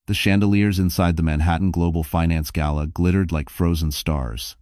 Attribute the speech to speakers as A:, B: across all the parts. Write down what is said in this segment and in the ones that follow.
A: The chandeliers inside the Manhattan Global Finance Gala glittered like frozen stars.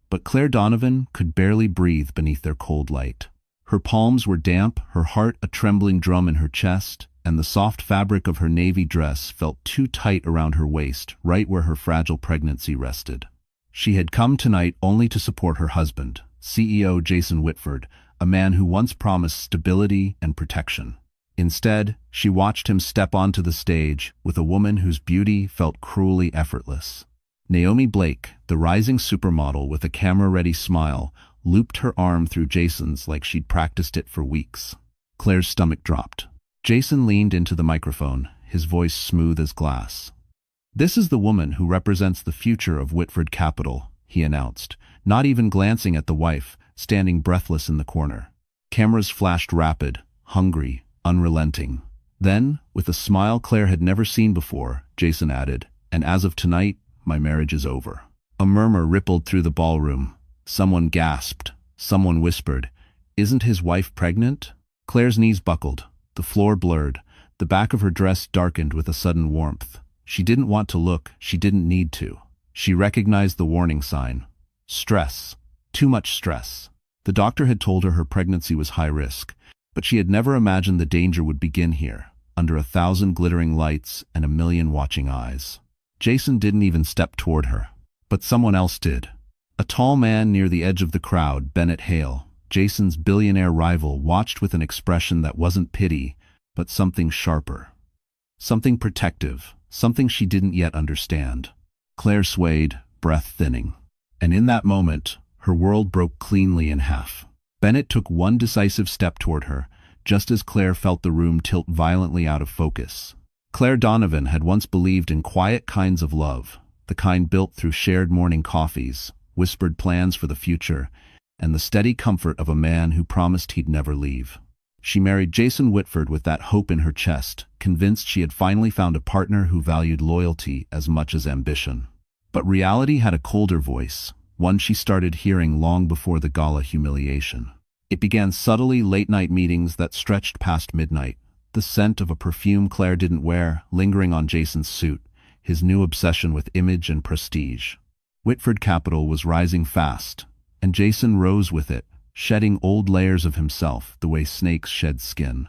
A: But Claire Donovan could barely breathe beneath their cold light. Her palms were damp, her heart a trembling drum in her chest, and the soft fabric of her navy dress felt too tight around her waist, right where her fragile pregnancy rested. She had come tonight only to support her husband, CEO Jason Whitford, a man who once promised stability and protection. Instead, she watched him step onto the stage with a woman whose beauty felt cruelly effortless. Naomi Blake, the rising supermodel with a camera-ready smile, looped her arm through Jason's like she'd practiced it for weeks. Claire's stomach dropped. Jason leaned into the microphone, his voice smooth as glass. "This is the woman who represents the future of Whitford Capital," he announced, not even glancing at the wife, standing breathless in the corner. Cameras flashed rapid, hungry, unrelenting. Then, with a smile Claire had never seen before, Jason added, "And as of tonight, my marriage is over." A murmur rippled through the ballroom. Someone gasped. Someone whispered, "Isn't his wife pregnant?" Claire's knees buckled. The floor blurred. The back of her dress darkened with a sudden warmth. She didn't want to look. She didn't need to. She recognized the warning sign. Stress. Too much stress. The doctor had told her pregnancy was high risk, but she had never imagined the danger would begin here, under 1,000 glittering lights and 1,000,000 watching eyes. Jason didn't even step toward her. But someone else did. A tall man near the edge of the crowd, Bennett Hale, Jason's billionaire rival, watched with an expression that wasn't pity, but something sharper. Something protective, something she didn't yet understand. Claire swayed, breath thinning. And in that moment, her world broke cleanly in half. Bennett took one decisive step toward her, just as Claire felt the room tilt violently out of focus. Claire Donovan had once believed in quiet kinds of love, the kind built through shared morning coffees, whispered plans for the future, and the steady comfort of a man who promised he'd never leave. She married Jason Whitford with that hope in her chest, convinced she had finally found a partner who valued loyalty as much as ambition. But reality had a colder voice, one she started hearing long before the gala humiliation. It began subtly, late-night meetings that stretched past midnight, the scent of a perfume Claire didn't wear lingering on Jason's suit, his new obsession with image and prestige. Whitford Capital was rising fast, and Jason rose with it, shedding old layers of himself the way snakes shed skin.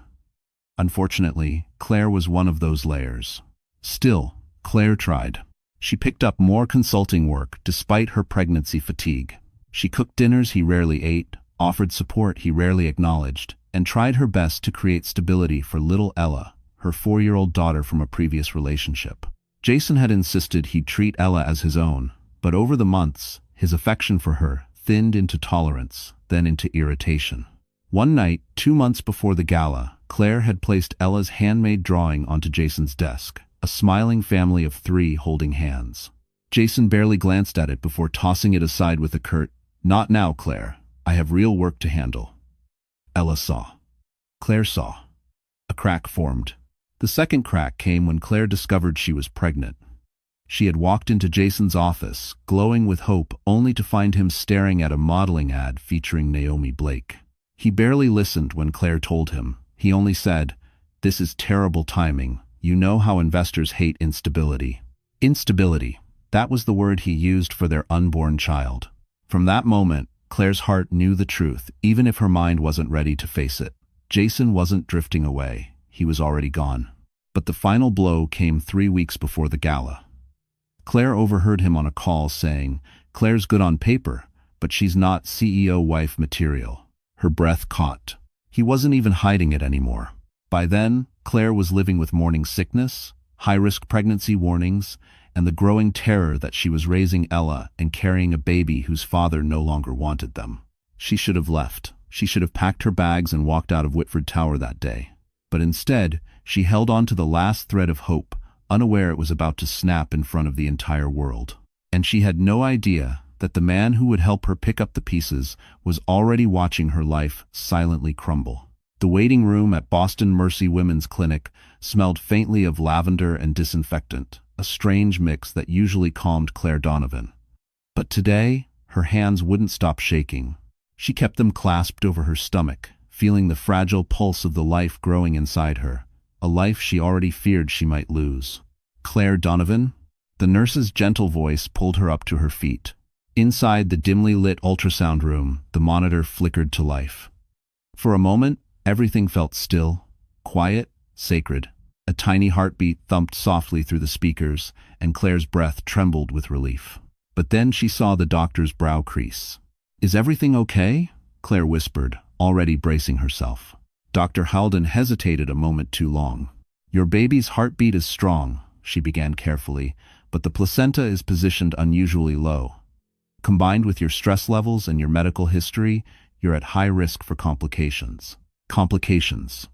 A: Unfortunately, Claire was one of those layers. Still, Claire tried. She picked up more consulting work despite her pregnancy fatigue. She cooked dinners he rarely ate, offered support he rarely acknowledged, and tried her best to create stability for little Ella, her 4-year-old daughter from a previous relationship. Jason had insisted he'd treat Ella as his own, but over the months, his affection for her thinned into tolerance, then into irritation. One night, 2 months before the gala, Claire had placed Ella's handmade drawing onto Jason's desk, a smiling family of 3 holding hands. Jason barely glanced at it before tossing it aside with a curt, "Not now, Claire. I have real work to handle." Ella saw. Claire saw. A crack formed. The second crack came when Claire discovered she was pregnant. She had walked into Jason's office, glowing with hope, only to find him staring at a modeling ad featuring Naomi Blake. He barely listened when Claire told him. He only said, "This is terrible timing. You know how investors hate instability." Instability. That was the word he used for their unborn child. From that moment, Claire's heart knew the truth, even if her mind wasn't ready to face it. Jason wasn't drifting away. He was already gone. But the final blow came 3 weeks before the gala. Claire overheard him on a call saying, "Claire's good on paper, but she's not CEO wife material." Her breath caught. He wasn't even hiding it anymore. By then, Claire was living with morning sickness, high-risk pregnancy warnings, and the growing terror that she was raising Ella and carrying a baby whose father no longer wanted them. She should have left. She should have packed her bags and walked out of Whitford Tower that day. But instead, she held on to the last thread of hope, unaware it was about to snap in front of the entire world. And she had no idea that the man who would help her pick up the pieces was already watching her life silently crumble. The waiting room at Boston Mercy Women's Clinic smelled faintly of lavender and disinfectant, a strange mix that usually calmed Claire Donovan. But today, her hands wouldn't stop shaking. She kept them clasped over her stomach, feeling the fragile pulse of the life growing inside her, a life she already feared she might lose. Claire Donovan? The nurse's gentle voice pulled her up to her feet. Inside the dimly lit ultrasound room, the monitor flickered to life. For a moment, everything felt still, quiet, sacred. A tiny heartbeat thumped softly through the speakers, and Claire's breath trembled with relief. But then she saw the doctor's brow crease. "Is everything okay?" Claire whispered, already bracing herself. Dr. Halden hesitated a moment too long. "Your baby's heartbeat is strong," she began carefully, "but the placenta is positioned unusually low. Combined with your stress levels and your medical history, you're at high risk for complications." Complications.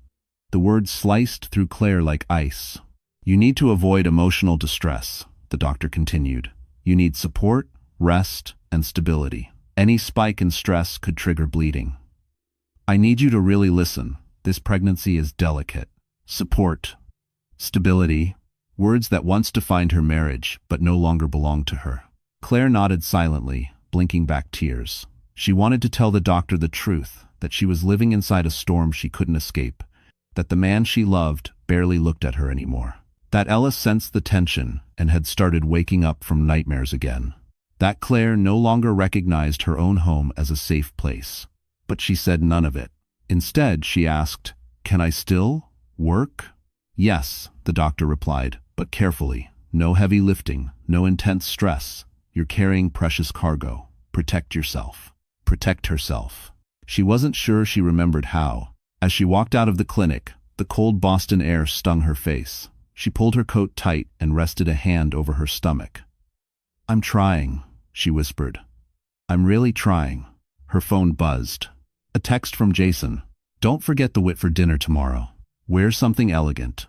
A: The word sliced through Claire like ice. "You need to avoid emotional distress," the doctor continued. "You need support, rest, and stability. Any spike in stress could trigger bleeding. I need you to really listen. This pregnancy is delicate." Support. Stability. Words that once defined her marriage, but no longer belonged to her. Claire nodded silently, blinking back tears. She wanted to tell the doctor the truth, that she was living inside a storm she couldn't escape, that the man she loved barely looked at her anymore. That Ella sensed the tension and had started waking up from nightmares again. That Claire no longer recognized her own home as a safe place. But she said none of it. Instead, she asked, "Can I still work?" "Yes," the doctor replied, "but carefully. No heavy lifting, no intense stress. You're carrying precious cargo. Protect yourself." Protect herself. She wasn't sure she remembered how. As she walked out of the clinic, the cold Boston air stung her face. She pulled her coat tight and rested a hand over her stomach. "I'm trying," she whispered. "I'm really trying." Her phone buzzed. A text from Jason. "Don't forget the Whitford dinner tomorrow. Wear something elegant.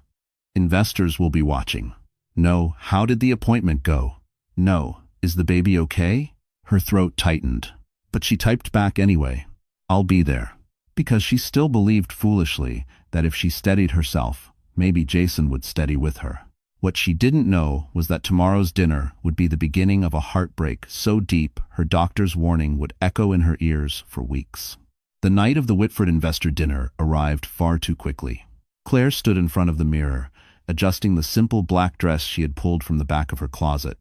A: Investors will be watching." No, how did the appointment go? No, is the baby okay? Her throat tightened. But she typed back anyway. "I'll be there." Because she still believed foolishly that if she steadied herself, maybe Jason would steady with her. What she didn't know was that tomorrow's dinner would be the beginning of a heartbreak so deep her doctor's warning would echo in her ears for weeks. The night of the Whitford investor dinner arrived far too quickly. Claire stood in front of the mirror, adjusting the simple black dress she had pulled from the back of her closet.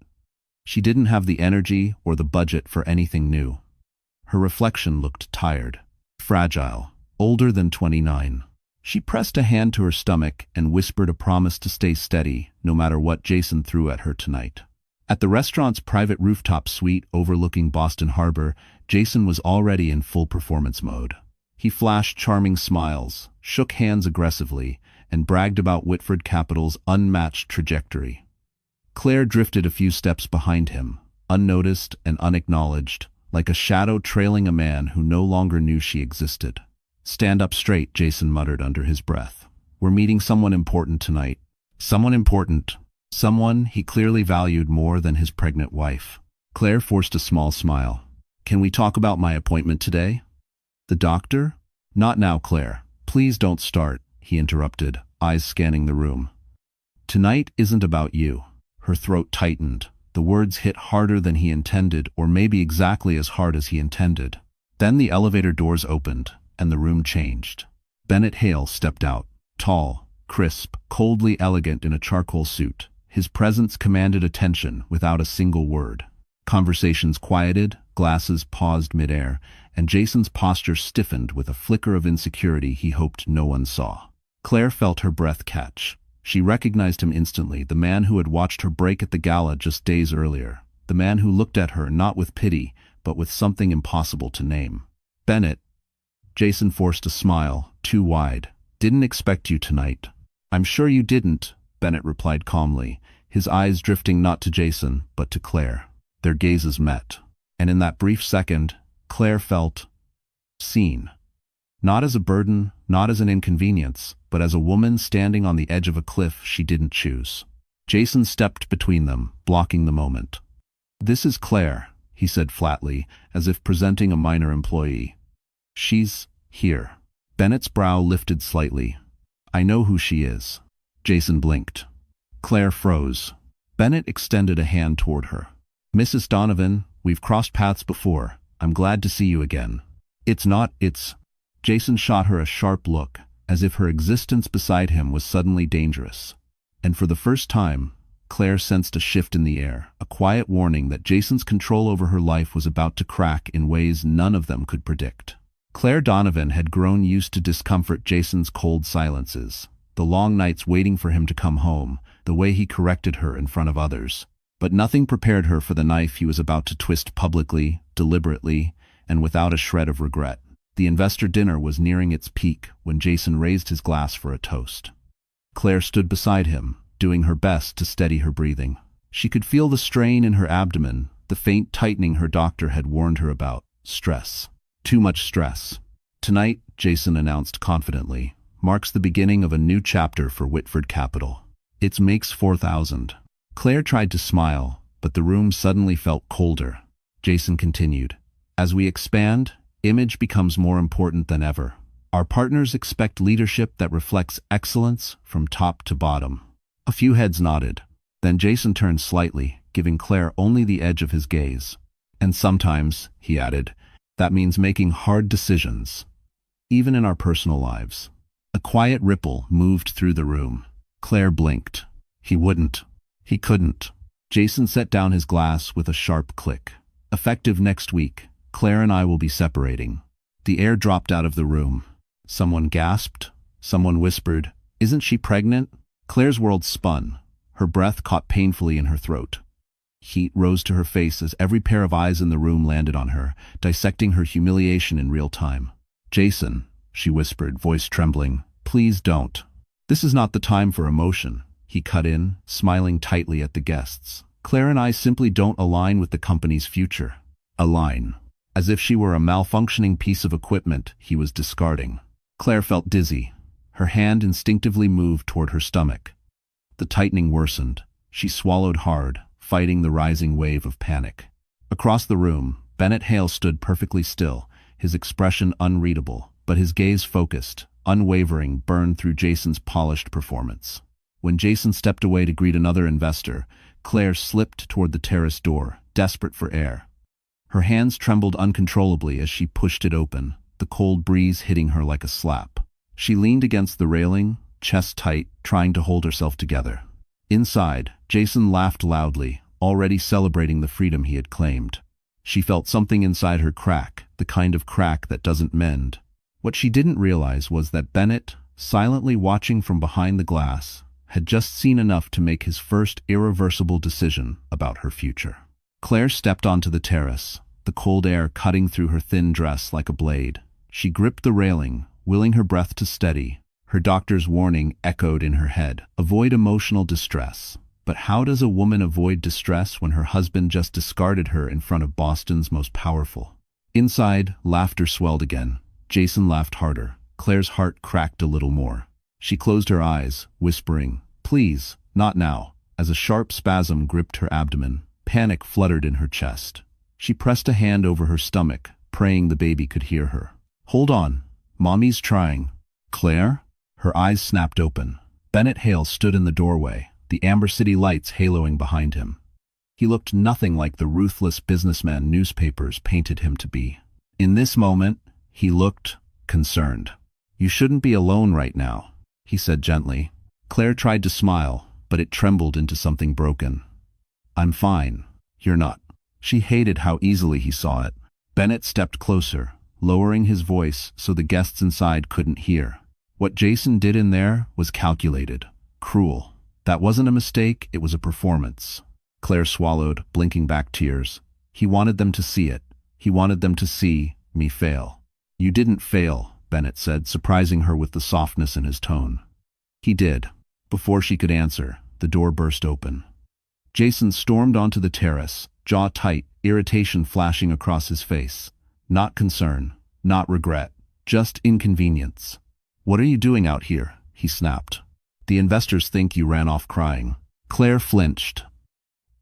A: She didn't have the energy or the budget for anything new. Her reflection looked tired, fragile, older than 29. She pressed a hand to her stomach and whispered a promise to stay steady, no matter what Jason threw at her tonight. At the restaurant's private rooftop suite overlooking Boston Harbor, Jason was already in full performance mode. He flashed charming smiles, shook hands aggressively, and bragged about Whitford Capital's unmatched trajectory. Claire drifted a few steps behind him, unnoticed and unacknowledged, like a shadow trailing a man who no longer knew she existed. "Stand up straight," Jason muttered under his breath. "We're meeting someone important tonight." Someone important. Someone he clearly valued more than his pregnant wife. Claire forced a small smile. "Can we talk about my appointment today?" "The doctor?" "Not now, Claire. Please don't start," he interrupted, eyes scanning the room. "Tonight isn't about you." Her throat tightened. The words hit harder than he intended, or maybe exactly as hard as he intended. Then the elevator doors opened, and the room changed. Bennett Hale stepped out, tall, crisp, coldly elegant in a charcoal suit. His presence commanded attention without a single word. Conversations quieted, glasses paused midair, and Jason's posture stiffened with a flicker of insecurity he hoped no one saw. Claire felt her breath catch. She recognized him instantly, the man who had watched her break at the gala just days earlier, the man who looked at her not with pity, but with something impossible to name. "Bennett." Jason forced a smile, too wide. "Didn't expect you tonight." "I'm sure you didn't," Bennett replied calmly, his eyes drifting not to Jason, but to Claire. Their gazes met, and in that brief second, Claire felt seen. Not as a burden, not as an inconvenience, but as a woman standing on the edge of a cliff she didn't choose. Jason stepped between them, blocking the moment. "This is Claire," he said flatly, as if presenting a minor employee. "She's here." Bennett's brow lifted slightly. "I know who she is." Jason blinked. Claire froze. Bennett extended a hand toward her. "Mrs. Donovan, we've crossed paths before. I'm glad to see you again." It's... Jason shot her a sharp look, as if her existence beside him was suddenly dangerous. And for the first time, Claire sensed a shift in the air, a quiet warning that Jason's control over her life was about to crack in ways none of them could predict. Claire Donovan had grown used to discomfort Jason's cold silences, the long nights waiting for him to come home, the way he corrected her in front of others. But nothing prepared her for the knife he was about to twist publicly, deliberately, and without a shred of regret. The investor dinner was nearing its peak when Jason raised his glass for a toast. Claire stood beside him, doing her best to steady her breathing. She could feel the strain in her abdomen, the faint tightening her doctor had warned her about. Stress. Too much stress. Tonight, Jason announced confidently, marks the beginning of a new chapter for Whitford Capital. It makes 4,000. Claire tried to smile, but the room suddenly felt colder. Jason continued, as we expand, image becomes more important than ever. Our partners expect leadership that reflects excellence from top to bottom. A few heads nodded. Then Jason turned slightly, giving Claire only the edge of his gaze. And sometimes, he added, that means making hard decisions, even in our personal lives. A quiet ripple moved through the room. Claire blinked. He wouldn't. He couldn't. Jason set down his glass with a sharp click. Effective next week, Claire and I will be separating. The air dropped out of the room. Someone gasped. Someone whispered, isn't she pregnant? Claire's world spun. Her breath caught painfully in her throat. Heat rose to her face as every pair of eyes in the room landed on her, dissecting her humiliation in real time. Jason, she whispered, voice trembling, please don't. This is not the time for emotion. He cut in, smiling tightly at the guests. Claire and I simply don't align with the company's future. Align. As if she were a malfunctioning piece of equipment he was discarding. Claire felt dizzy. Her hand instinctively moved toward her stomach. The tightening worsened. She swallowed hard, fighting the rising wave of panic. Across the room, Bennett Hale stood perfectly still, his expression unreadable, but his gaze focused, unwavering, burned through Jason's polished performance. When Jason stepped away to greet another investor, Claire slipped toward the terrace door, desperate for air. Her hands trembled uncontrollably as she pushed it open, the cold breeze hitting her like a slap. She leaned against the railing, chest tight, trying to hold herself together. Inside, Jason laughed loudly, already celebrating the freedom he had claimed. She felt something inside her crack, the kind of crack that doesn't mend. What she didn't realize was that Bennett, silently watching from behind the glass, had just seen enough to make his first irreversible decision about her future. Claire stepped onto the terrace, the cold air cutting through her thin dress like a blade. She gripped the railing, willing her breath to steady. Her doctor's warning echoed in her head. Avoid emotional distress. But how does a woman avoid distress when her husband just discarded her in front of Boston's most powerful? Inside, laughter swelled again. Jason laughed harder. Claire's heart cracked a little more. She closed her eyes, whispering, please, not now, as a sharp spasm gripped her abdomen. Panic fluttered in her chest. She pressed a hand over her stomach, praying the baby could hear her. Hold on. Mommy's trying. Claire? Her eyes snapped open. Bennett Hale stood in the doorway, the Amber City lights haloing behind him. He looked nothing like the ruthless businessman newspapers painted him to be. In this moment, he looked concerned. You shouldn't be alone right now, he said gently. Claire tried to smile, but it trembled into something broken. I'm fine. You're not. She hated how easily he saw it. Bennett stepped closer, lowering his voice so the guests inside couldn't hear. What Jason did in there was calculated, cruel. That wasn't a mistake, it was a performance. Claire swallowed, blinking back tears. He wanted them to see it. He wanted them to see me fail. You didn't fail, Bennett said, surprising her with the softness in his tone. He did. Before she could answer, the door burst open. Jason stormed onto the terrace, jaw tight, irritation flashing across his face. Not concern, not regret, just inconvenience. What are you doing out here? He snapped. The investors think you ran off crying. Claire flinched.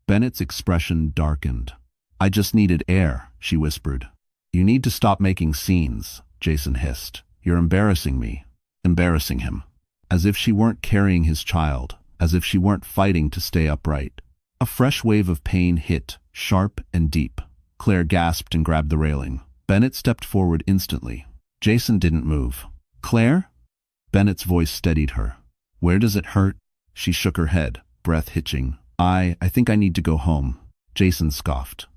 A: Bennett's expression darkened. I just needed air, she whispered. You need to stop making scenes, Jason hissed. You're embarrassing me. Embarrassing him. As if she weren't carrying his child, as if she weren't fighting to stay upright. A fresh wave of pain hit, sharp and deep. Claire gasped and grabbed the railing. Bennett stepped forward instantly. Jason didn't move. Claire? Bennett's voice steadied her. Where does it hurt? She shook her head, breath hitching. I think I need to go home, Jason scoffed.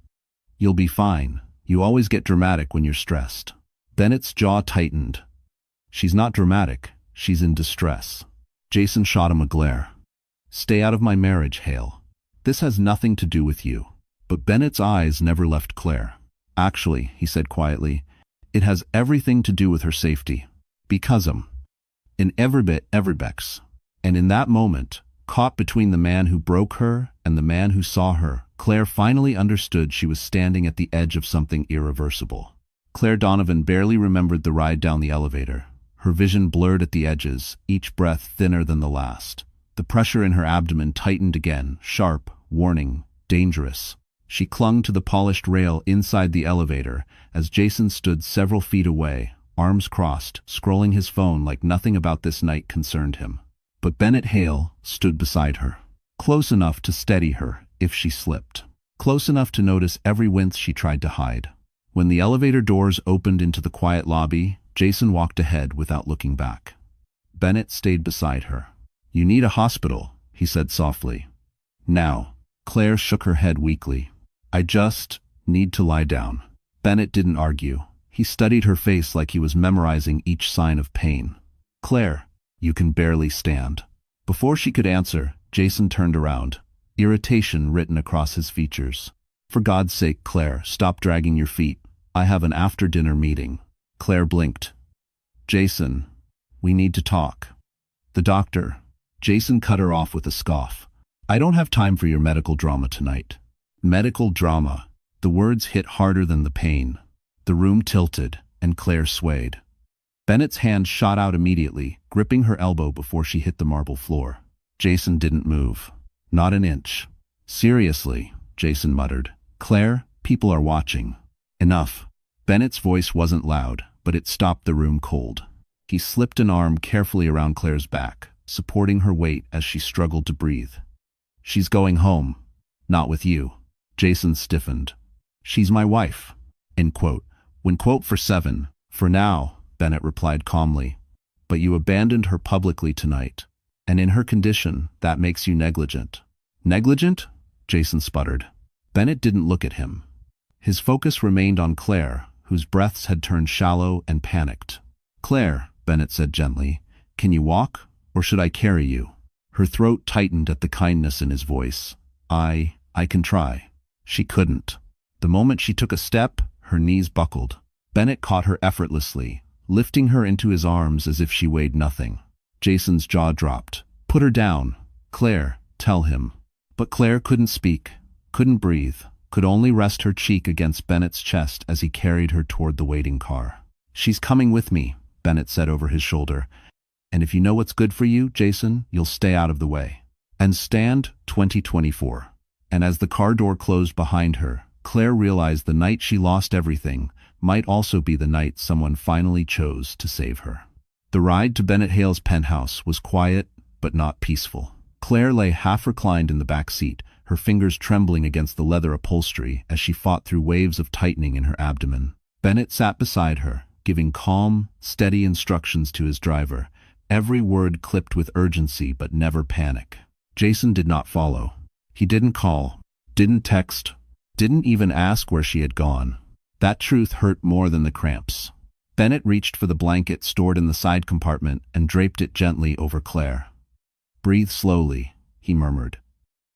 A: You'll be fine. You always get dramatic when you're stressed. Bennett's jaw tightened. She's not dramatic, she's in distress. Jason shot him a glare. Stay out of my marriage, Hale. This has nothing to do with you. But Bennett's eyes never left Claire. Actually, he said quietly, it has everything to do with her safety. Because in every bit, every bex. And in that moment, caught between the man who broke her and the man who saw her, Claire finally understood she was standing at the edge of something irreversible. Claire Donovan barely remembered the ride down the elevator. Her vision blurred at the edges, each breath thinner than the last. The pressure in her abdomen tightened again, sharp, warning, dangerous. She clung to the polished rail inside the elevator as Jason stood several feet away, arms crossed, scrolling his phone like nothing about this night concerned him. But Bennett Hale stood beside her, close enough to steady her if she slipped, close enough to notice every wince she tried to hide. When the elevator doors opened into the quiet lobby, Jason walked ahead without looking back. Bennett stayed beside her. You need a hospital, he said softly. Now. Claire shook her head weakly. I just need to lie down. Bennett didn't argue. He studied her face like he was memorizing each sign of pain. Claire, you can barely stand. Before she could answer, Jason turned around, irritation written across his features. For God's sake, Claire, stop dragging your feet. I have an after-dinner meeting. Claire blinked. Jason, we need to talk. The doctor. Jason cut her off with a scoff. I don't have time for your medical drama tonight. Medical drama. The words hit harder than the pain. The room tilted, and Claire swayed. Bennett's hand shot out immediately, gripping her elbow before she hit the marble floor. Jason didn't move. Not an inch. Seriously, Jason muttered. Claire, people are watching. Enough. Bennett's voice wasn't loud, but it stopped the room cold. He slipped an arm carefully around Claire's back, supporting her weight as she struggled to breathe. She's going home. Not with you. Jason stiffened. She's my wife. End quote. When quote for 7. For now, Bennett replied calmly. But you abandoned her publicly tonight. And in her condition, that makes you negligent. Negligent? Jason sputtered. Bennett didn't look at him. His focus remained on Claire, whose breaths had turned shallow and panicked. Claire, Bennett said gently, can you walk, or should I carry you? Her throat tightened at the kindness in his voice. I can try. She couldn't. The moment she took a step, her knees buckled. Bennett caught her effortlessly, lifting her into his arms as if she weighed nothing. Jason's jaw dropped. Put her down. Claire, tell him. But Claire couldn't speak, couldn't breathe, could only rest her cheek against Bennett's chest as he carried her toward the waiting car. She's coming with me, Bennett said over his shoulder. And if you know what's good for you, Jason, you'll stay out of the way. And stand 2024. And as the car door closed behind her, Claire realized the night she lost everything might also be the night someone finally chose to save her. The ride to Bennett Hale's penthouse was quiet, but not peaceful. Claire lay half reclined in the back seat, her fingers trembling against the leather upholstery as she fought through waves of tightening in her abdomen. Bennett sat beside her, giving calm, steady instructions to his driver, every word clipped with urgency but never panic. Jason did not follow. He didn't call, didn't text, didn't even ask where she had gone. That truth hurt more than the cramps. Bennett reached for the blanket stored in the side compartment and draped it gently over Claire. Breathe slowly, he murmured.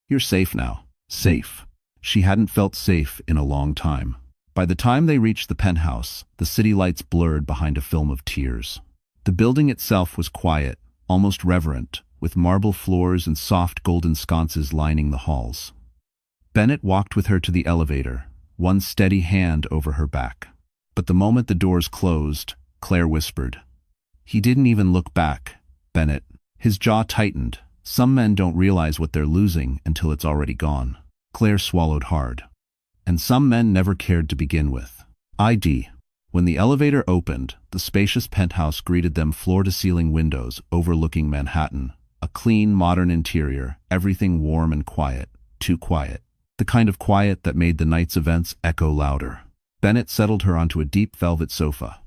A: You're safe now. Safe. She hadn't felt safe in a long time. By the time they reached the penthouse, the city lights blurred behind a film of tears. The building itself was quiet, almost reverent, with marble floors and soft golden sconces lining the halls. Bennett walked with her to the elevator, one steady hand over her back. But the moment the doors closed, Claire whispered. He didn't even look back, Bennett. His jaw tightened. Some men don't realize what they're losing until it's already gone. Claire swallowed hard. And some men never cared to begin with. ID. When the elevator opened, the spacious penthouse greeted them floor-to-ceiling windows overlooking Manhattan. A clean, modern interior, everything warm and quiet. Too quiet. The kind of quiet that made the night's events echo louder. Bennett settled her onto a deep velvet sofa.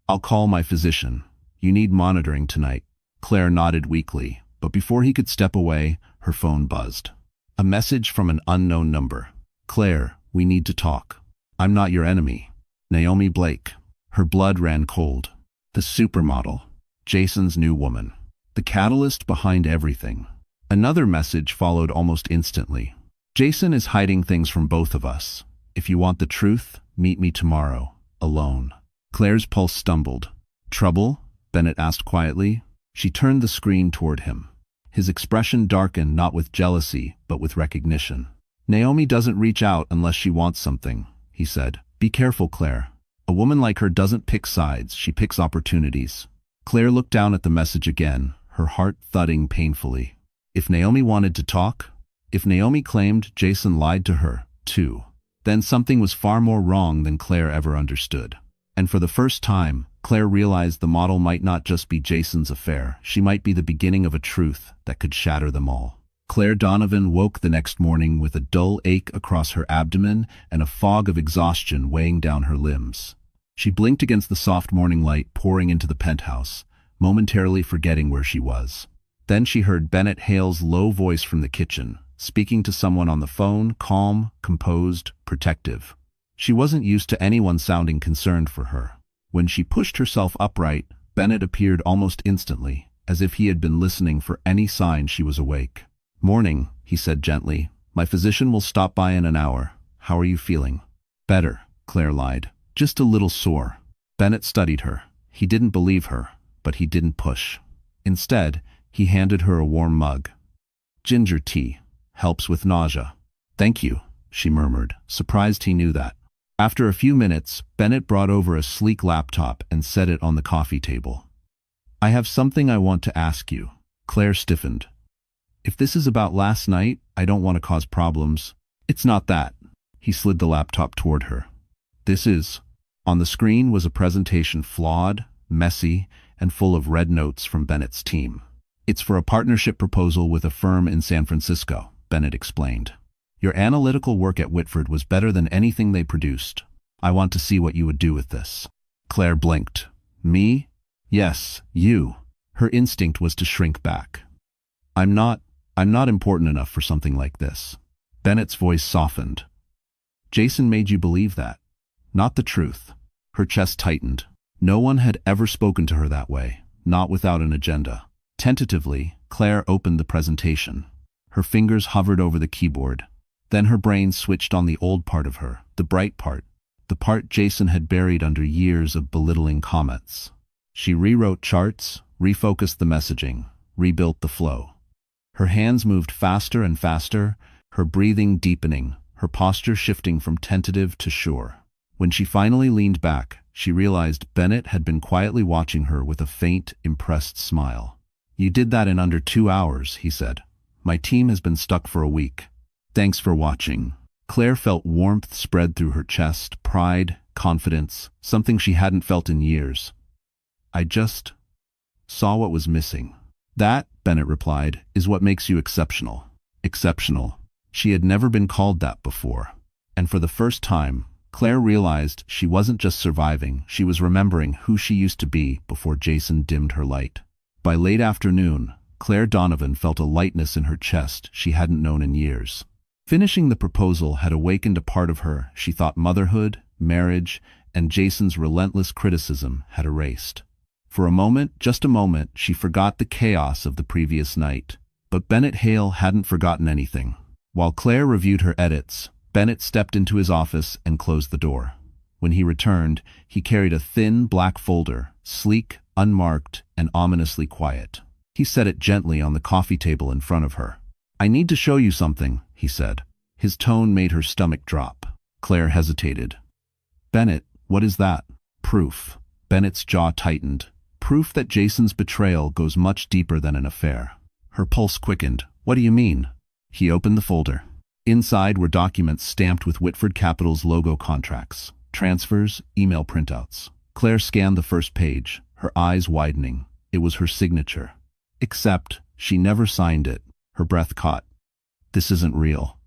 A: I'll call my physician. You need monitoring tonight. Claire nodded weakly, but before he could step away, her phone buzzed. A message from an unknown number. Claire, we need to talk. I'm not your enemy. Naomi Blake. Her blood ran cold. The supermodel. Jason's new woman. The catalyst behind everything. Another message followed almost instantly. Jason is hiding things from both of us. If you want the truth, meet me tomorrow, alone. Claire's pulse stumbled. Trouble? Bennett asked quietly. She turned the screen toward him. His expression darkened not with jealousy, but with recognition. Naomi doesn't reach out unless she wants something, he said. Be careful, Claire. A woman like her doesn't pick sides, she picks opportunities. Claire looked down at the message again, her heart thudding painfully. If Naomi wanted to talk, if Naomi claimed Jason lied to her, too, then something was far more wrong than Claire ever understood. And for the first time, Claire realized the model might not just be Jason's affair, she might be the beginning of a truth that could shatter them all. Claire Donovan woke the next morning with a dull ache across her abdomen and a fog of exhaustion weighing down her limbs. She blinked against the soft morning light pouring into the penthouse, momentarily forgetting where she was. Then she heard Bennett Hale's low voice from the kitchen, speaking to someone on the phone, calm, composed, protective. She wasn't used to anyone sounding concerned for her. When she pushed herself upright, Bennett appeared almost instantly, as if he had been listening for any sign she was awake. "Morning," he said gently. "My physician will stop by in an hour. How are you feeling?" "Better," Claire lied. "Just a little sore." Bennett studied her. He didn't believe her, but he didn't push. Instead, he handed her a warm mug. "Ginger tea. Helps with nausea." "Thank you," she murmured, surprised he knew that. After a few minutes, Bennett brought over a sleek laptop and set it on the coffee table. "I have something I want to ask you." Claire stiffened. "If this is about last night, I don't want to cause problems." "It's not that." He slid the laptop toward her. "This is." On the screen was a presentation flawed, messy, and full of red notes from Bennett's team. "It's for a partnership proposal with a firm in San Francisco," Bennett explained. "Your analytical work at Whitford was better than anything they produced. I want to see what you would do with this." Claire blinked. "Me?" "Yes, you." Her instinct was to shrink back. I'm not important enough for something like this." Bennett's voice softened. "Jason made you believe that." "Not the truth." Her chest tightened. No one had ever spoken to her that way, not without an agenda. Tentatively, Claire opened the presentation. Her fingers hovered over the keyboard. Then her brain switched on the old part of her, the bright part, the part Jason had buried under years of belittling comments. She rewrote charts, refocused the messaging, rebuilt the flow. Her hands moved faster and faster, her breathing deepening, her posture shifting from tentative to sure. When she finally leaned back, she realized Bennett had been quietly watching her with a faint, impressed smile. "You did that in under 2 hours," he said. "My team has been stuck for a week. Thanks for watching." Claire felt warmth spread through her chest, pride, confidence, something she hadn't felt in years. "I just saw what was missing." "That," Bennett replied, "is what makes you exceptional." Exceptional. She had never been called that before. And for the first time, Claire realized she wasn't just surviving, she was remembering who she used to be before Jason dimmed her light. By late afternoon, Claire Donovan felt a lightness in her chest she hadn't known in years. Finishing the proposal had awakened a part of her she thought motherhood, marriage, and Jason's relentless criticism had erased. For a moment, just a moment, she forgot the chaos of the previous night. But Bennett Hale hadn't forgotten anything. While Claire reviewed her edits, Bennett stepped into his office and closed the door. When he returned, he carried a thin, black folder, sleek, unmarked, and ominously quiet. He set it gently on the coffee table in front of her. "I need to show you something," he said. His tone made her stomach drop. Claire hesitated. "Bennett, what is that?" "Proof." Bennett's jaw tightened. "Proof that Jason's betrayal goes much deeper than an affair." Her pulse quickened. "What do you mean?" He opened the folder. Inside were documents stamped with Whitford Capital's logo contracts, transfers, email printouts. Claire scanned the first page, her eyes widening. It was her signature. Except, she never signed it. Her breath caught. "This isn't real.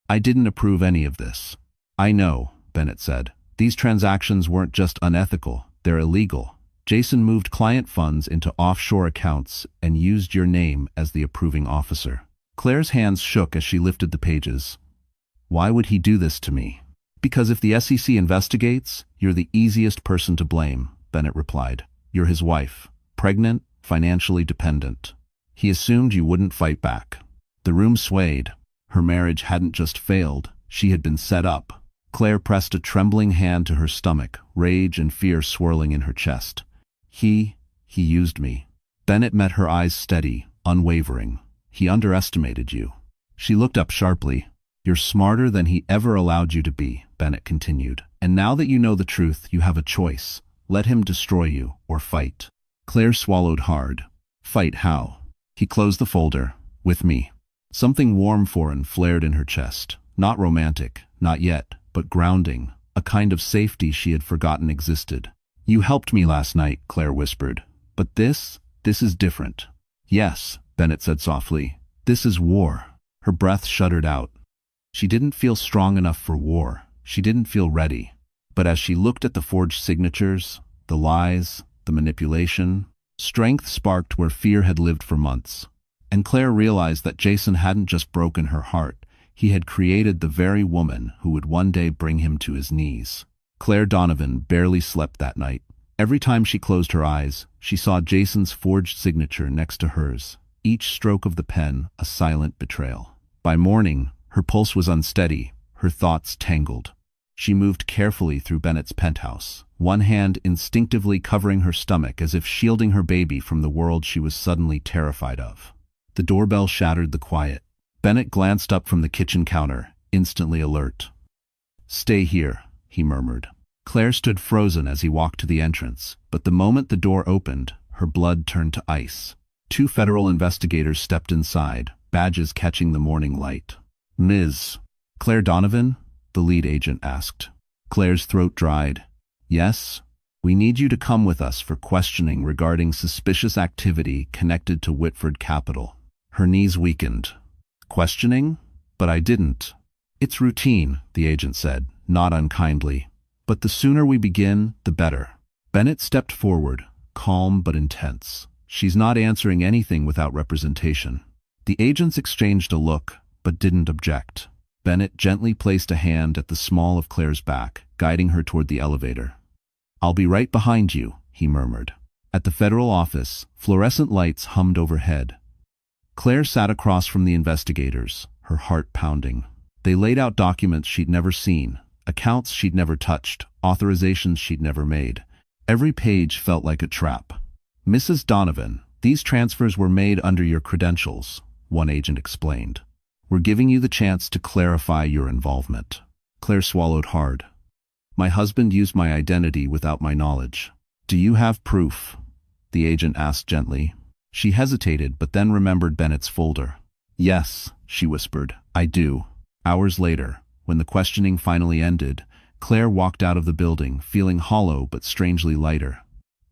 A: I didn't approve any of this." "I know," Bennett said. "These transactions weren't just unethical, they're illegal. Jason moved client funds into offshore accounts and used your name as the approving officer." Claire's hands shook as she lifted the pages. Why would he do this to me? Because if the SEC investigates, you're the easiest person to blame, Bennett replied. You're his wife, pregnant, financially dependent. He assumed you wouldn't fight back. The room swayed. Her marriage hadn't just failed, she had been set up. Claire pressed a trembling hand to her stomach, rage and fear swirling in her chest. He used me. Bennett met her eyes steady, unwavering. He underestimated you. She looked up sharply. You're smarter than he ever allowed you to be, Bennett continued. And now that you know the truth, you have a choice. Let him destroy you, or fight. Claire swallowed hard. Fight how? He closed the folder. With me. Something warm foreign flared in her chest. Not romantic, not yet, but grounding. A kind of safety she had forgotten existed. You helped me last night, Claire whispered. But this is different. Yes, Bennett said softly. This is war. Her breath shuddered out. She didn't feel strong enough for war. She didn't feel ready. But as she looked at the forged signatures, the lies, the manipulation, strength sparked where fear had lived for months. And Claire realized that Jason hadn't just broken her heart, he had created the very woman who would one day bring him to his knees. Claire Donovan barely slept that night. Every time she closed her eyes, she saw Jason's forged signature next to hers, each stroke of the pen a silent betrayal. By morning, her pulse was unsteady, her thoughts tangled. She moved carefully through Bennett's penthouse, one hand instinctively covering her stomach as if shielding her baby from the world she was suddenly terrified of. The doorbell shattered the quiet. Bennett glanced up from the kitchen counter, instantly alert. Stay here, he murmured. Claire stood frozen as he walked to the entrance, but the moment the door opened, her blood turned to ice. 2 federal investigators stepped inside, badges catching the morning light. Ms. Claire Donovan? The lead agent asked. Claire's throat dried. Yes? We need you to come with us for questioning regarding suspicious activity connected to Whitford Capital. Her knees weakened. Questioning? But I didn't. It's routine, the agent said, not unkindly. But the sooner we begin, the better. Bennett stepped forward, calm but intense. She's not answering anything without representation. The agents exchanged a look, but didn't object. Bennett gently placed a hand at the small of Claire's back, guiding her toward the elevator. I'll be right behind you, he murmured. At the federal office, fluorescent lights hummed overhead. Claire sat across from the investigators, her heart pounding. They laid out documents she'd never seen, accounts she'd never touched, authorizations she'd never made. Every page felt like a trap. Mrs. Donovan, these transfers were made under your credentials, one agent explained. We're giving you the chance to clarify your involvement. Claire swallowed hard. My husband used my identity without my knowledge. Do you have proof? The agent asked gently. She hesitated, but then remembered Bennett's folder. Yes, she whispered, I do. Hours later, when the questioning finally ended, Claire walked out of the building, feeling hollow but strangely lighter.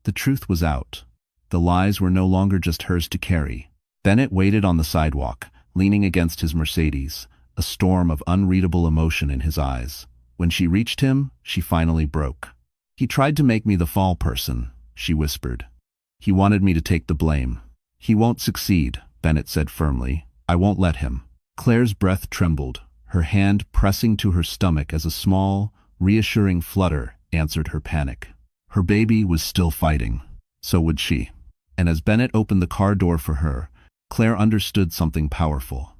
A: The truth was out. The lies were no longer just hers to carry. Bennett waited on the sidewalk, leaning against his Mercedes, a storm of unreadable emotion in his eyes. When she reached him, she finally broke. He tried to make me the fall person, she whispered. He wanted me to take the blame. He won't succeed, Bennett said firmly. I won't let him. Claire's breath trembled, her hand pressing to her stomach as a small, reassuring flutter answered her panic. Her baby was still fighting. So would she. And as Bennett opened the car door for her, Claire understood something powerful.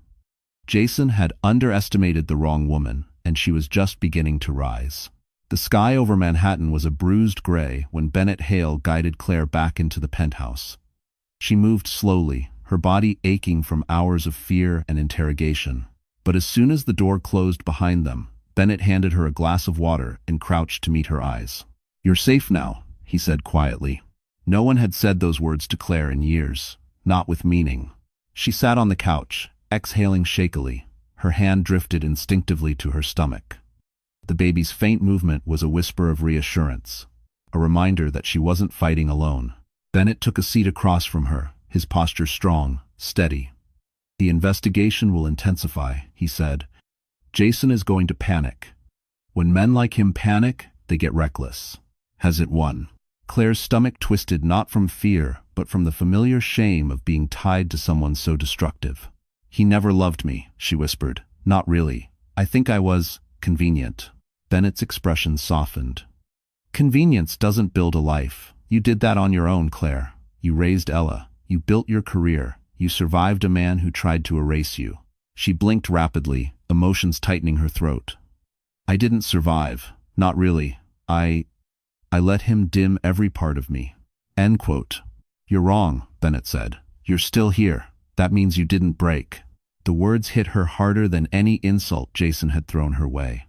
A: Jason had underestimated the wrong woman, and she was just beginning to rise. The sky over Manhattan was a bruised gray when Bennett Hale guided Claire back into the penthouse. She moved slowly, her body aching from hours of fear and interrogation. But as soon as the door closed behind them, Bennett handed her a glass of water and crouched to meet her eyes. You're safe now, he said quietly. No one had said those words to Claire in years, not with meaning. She sat on the couch, exhaling shakily. Her hand drifted instinctively to her stomach. The baby's faint movement was a whisper of reassurance, a reminder that she wasn't fighting alone. Bennett took a seat across from her, his posture strong, steady. The investigation will intensify, he said. Jason is going to panic. When men like him panic, they get reckless. Has it won? Claire's stomach twisted not from fear, but from the familiar shame of being tied to someone so destructive. He never loved me, she whispered. Not really. I think I was convenient. Bennett's expression softened. Convenience doesn't build a life. You did that on your own, Claire. You raised Ella. You built your career. You survived a man who tried to erase you. She blinked rapidly, emotions tightening her throat. I didn't survive. Not really. I let him dim every part of me. End quote. You're wrong, Bennett said. You're still here. That means you didn't break. The words hit her harder than any insult Jason had thrown her way.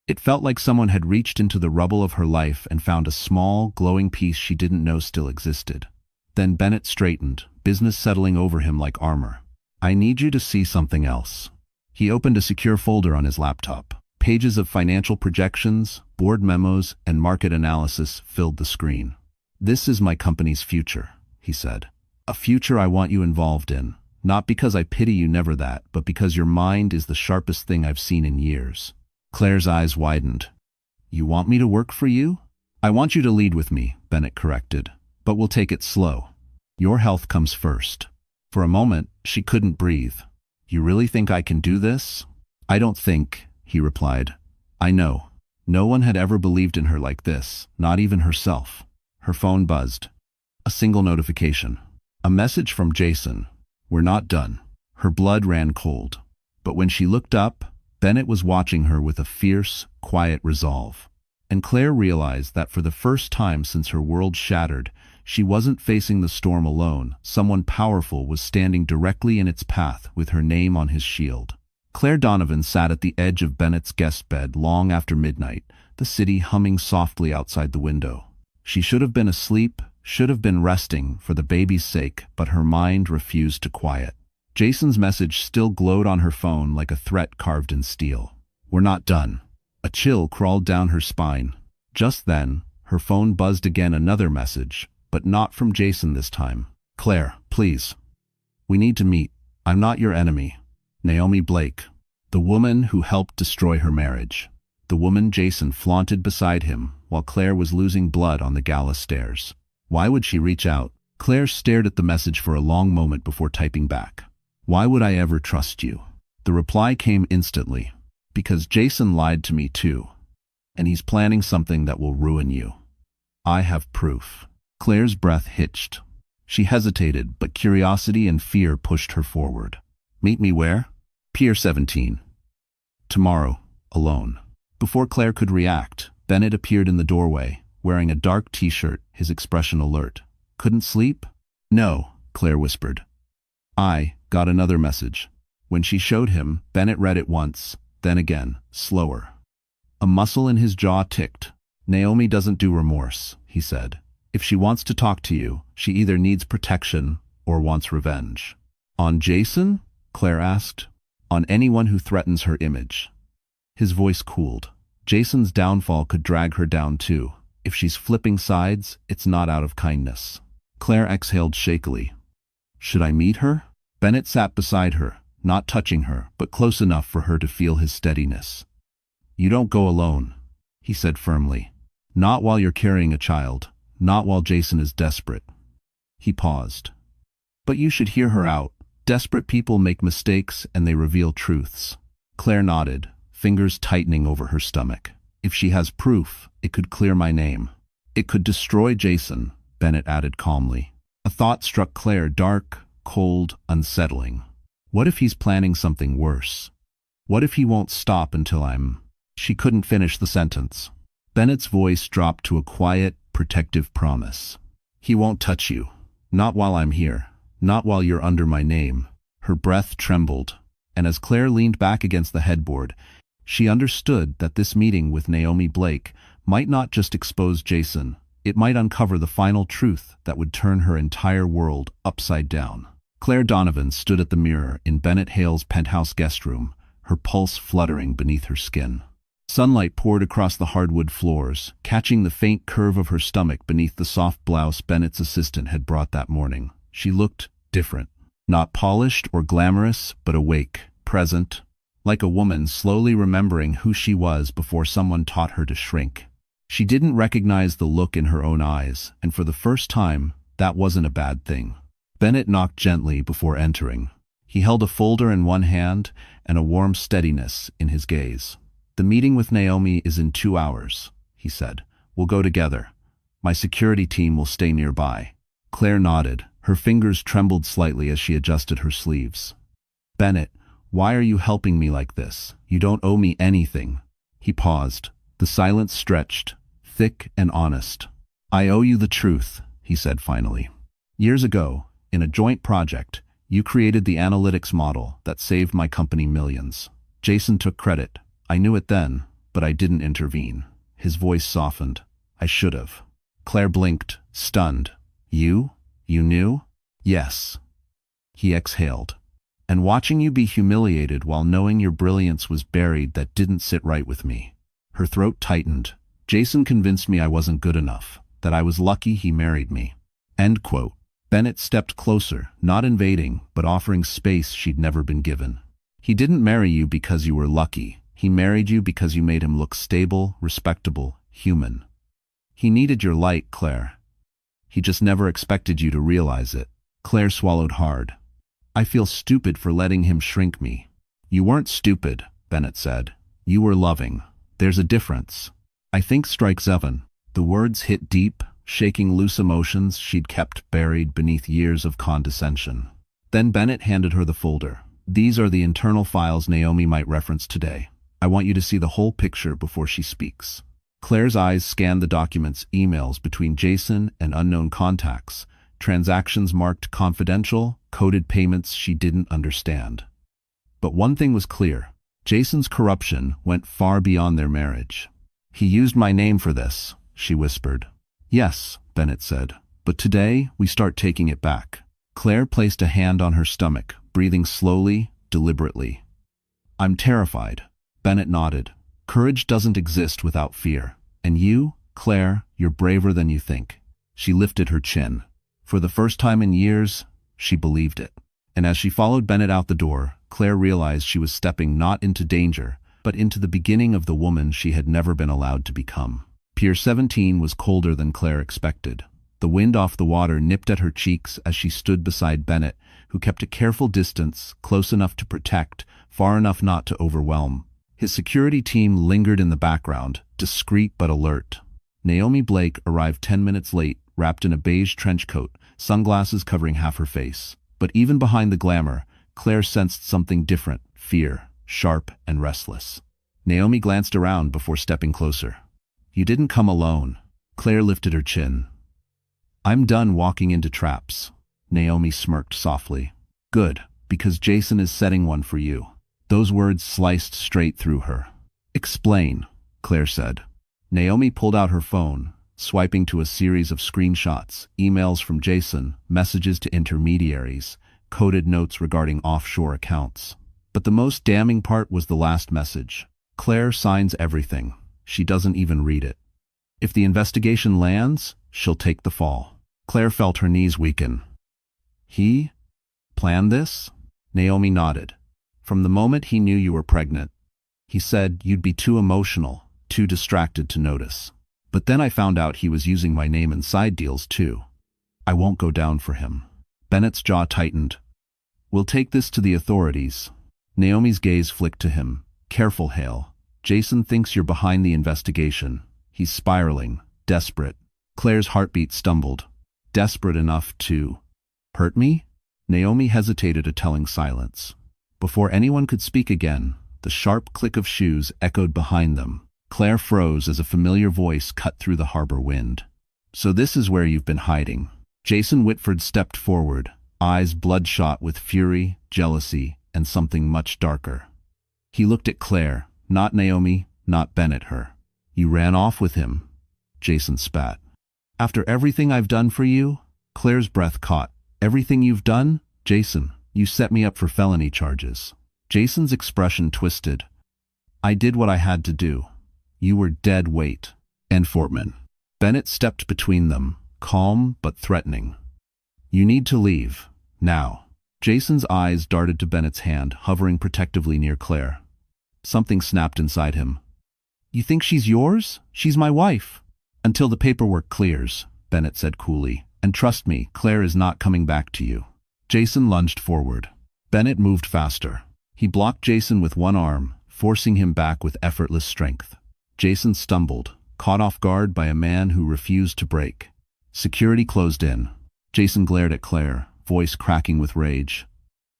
A: It felt like someone had reached into the rubble of her life and found a small, glowing piece she didn't know still existed. Then Bennett straightened, business settling over him like armor. I need you to see something else. He opened a secure folder on his laptop. Pages of financial projections, board memos, and market analysis filled the screen. This is my company's future, he said. A future I want you involved in. Not because I pity you, never that, but because your mind is the sharpest thing I've seen in years. Claire's eyes widened. You want me to work for you? I want you to lead with me, Bennett corrected. But we'll take it slow. Your health comes first. For a moment, she couldn't breathe. You really think I can do this? I don't think, he replied. I know. No one had ever believed in her like this, not even herself. Her phone buzzed. A single notification. A message from Jason. We're not done. Her blood ran cold. But when she looked up, Bennett was watching her with a fierce, quiet resolve. And Claire realized that for the first time since her world shattered, she wasn't facing the storm alone. Someone powerful was standing directly in its path with her name on his shield. Claire Donovan sat at the edge of Bennett's guest bed long after midnight, the city humming softly outside the window. She should have been asleep, should have been resting for the baby's sake, but her mind refused to quiet. Jason's message still glowed on her phone like a threat carved in steel. We're not done. A chill crawled down her spine. Just then, her phone buzzed again, another message, but not from Jason this time. Claire, please. We need to meet. I'm not your enemy. Naomi Blake, the woman who helped destroy her marriage. The woman Jason flaunted beside him while Claire was losing blood on the gala stairs. Why would she reach out? Claire stared at the message for a long moment before typing back. Why would I ever trust you? The reply came instantly. Because Jason lied to me too. And he's planning something that will ruin you. I have proof. Claire's breath hitched. She hesitated, but curiosity and fear pushed her forward. Meet me where? Pier 17. Tomorrow, alone. Before Claire could react, Bennett appeared in the doorway, wearing a dark t-shirt, his expression alert. Couldn't sleep? No, Claire whispered. I got another message. When she showed him, Bennett read it once, then again, slower. A muscle in his jaw ticked. Naomi doesn't do remorse, he said. If she wants to talk to you, she either needs protection or wants revenge. On Jason? Claire asked. On anyone who threatens her image. His voice cooled. Jason's downfall could drag her down too. If she's flipping sides, it's not out of kindness. Claire exhaled shakily. Should I meet her? Bennett sat beside her, not touching her, but close enough for her to feel his steadiness. You don't go alone, he said firmly. Not while you're carrying a child. Not while Jason is desperate. He paused. But you should hear her out. Desperate people make mistakes and they reveal truths. Claire nodded, fingers tightening over her stomach. If she has proof, it could clear my name. It could destroy Jason, Bennett added calmly. A thought struck Claire, dark, cold, unsettling. What if he's planning something worse? What if he won't stop until I'm... She couldn't finish the sentence. Bennett's voice dropped to a quiet, protective promise. He won't touch you. Not while I'm here. Not while you're under my name. Her breath trembled, and as Claire leaned back against the headboard, she understood that this meeting with Naomi Blake might not just expose Jason, it might uncover the final truth that would turn her entire world upside down. Claire Donovan stood at the mirror in Bennett Hale's penthouse guest room, her pulse fluttering beneath her skin. Sunlight poured across the hardwood floors, catching the faint curve of her stomach beneath the soft blouse Bennett's assistant had brought that morning. She looked different. Not polished or glamorous, but awake, present, like a woman slowly remembering who she was before someone taught her to shrink. She didn't recognize the look in her own eyes, and for the first time, that wasn't a bad thing. Bennett knocked gently before entering. He held a folder in one hand and a warm steadiness in his gaze. "The meeting with Naomi is in 2 hours," he said. "We'll go together. My security team will stay nearby." Claire nodded. Her fingers trembled slightly as she adjusted her sleeves. "Bennett, why are you helping me like this? You don't owe me anything." He paused. The silence stretched, thick and honest. "I owe you the truth," he said finally. "Years ago, in a joint project, you created the analytics model that saved my company millions. Jason took credit. I knew it then, but I didn't intervene." His voice softened. "I should have." Claire blinked, stunned. "You? You knew?" "Yes." He exhaled. "And watching you be humiliated while knowing your brilliance was buried, that didn't sit right with me." Her throat tightened. "Jason convinced me I wasn't good enough, that I was lucky he married me." End quote. Bennett stepped closer, not invading, but offering space she'd never been given. "He didn't marry you because you were lucky. He married you because you made him look stable, respectable, human. He needed your light, Claire. He just never expected you to realize it." Claire swallowed hard. "I feel stupid for letting him shrink me." "You weren't stupid," Bennett said. "You were loving. There's a difference." "I think strike 7. The words hit deep, shaking loose emotions she'd kept buried beneath years of condescension. Then Bennett handed her the folder. "These are the internal files Naomi might reference today. I want you to see the whole picture before she speaks." Claire's eyes scanned the documents, emails between Jason and unknown contacts, transactions marked confidential, coded payments she didn't understand. But one thing was clear. Jason's corruption went far beyond their marriage. "He used my name for this," she whispered. "Yes," Bennett said, "but today we start taking it back." Claire placed a hand on her stomach, breathing slowly, deliberately. "I'm terrified." Bennett nodded. "Courage doesn't exist without fear. And you, Claire, you're braver than you think." She lifted her chin. For the first time in years, she believed it. And as she followed Bennett out the door, Claire realized she was stepping not into danger, but into the beginning of the woman she had never been allowed to become. Pier 17 was colder than Claire expected. The wind off the water nipped at her cheeks as she stood beside Bennett, who kept a careful distance, close enough to protect, far enough not to overwhelm. His security team lingered in the background, discreet but alert. Naomi Blake arrived 10 minutes late, wrapped in a beige trench coat, sunglasses covering half her face. But even behind the glamour, Claire sensed something different, fear, sharp and restless. Naomi glanced around before stepping closer. "You didn't come alone." Claire lifted her chin. "I'm done walking into traps." Naomi smirked softly. "Good, because Jason is setting one for you." Those words sliced straight through her. "Explain," Claire said. Naomi pulled out her phone, swiping to a series of screenshots, emails from Jason, messages to intermediaries, coded notes regarding offshore accounts. But the most damning part was the last message. "Claire signs everything. She doesn't even read it. If the investigation lands, she'll take the fall." Claire felt her knees weaken. "He planned this?" Naomi nodded. "From the moment he knew you were pregnant. He said you'd be too emotional, too distracted to notice. But then I found out he was using my name in side deals too. I won't go down for him." Bennett's jaw tightened. "We'll take this to the authorities." Naomi's gaze flicked to him. "Careful, Hale. Jason thinks you're behind the investigation. He's spiraling, desperate." Claire's heartbeat stumbled. "Desperate enough to hurt me?" Naomi hesitated, a telling silence. Before anyone could speak again, the sharp click of shoes echoed behind them. Claire froze as a familiar voice cut through the harbor wind. "So this is where you've been hiding." Jason Whitford stepped forward, eyes bloodshot with fury, jealousy, and something much darker. He looked at Claire, not Naomi, not Bennett, her. "You ran off with him." Jason spat. "After everything I've done for you?" Claire's breath caught. "Everything you've done? Jason, you set me up for felony charges." Jason's expression twisted. "I did what I had to do. You were dead weight." And Fortman. Bennett stepped between them, calm but threatening. "You need to leave. Now." Jason's eyes darted to Bennett's hand, hovering protectively near Claire. Something snapped inside him. "You think she's yours? She's my wife." "Until the paperwork clears," Bennett said coolly. "And trust me, Claire is not coming back to you." Jason lunged forward. Bennett moved faster. He blocked Jason with one arm, forcing him back with effortless strength. Jason stumbled, caught off guard by a man who refused to break. Security closed in. Jason glared at Claire, voice cracking with rage.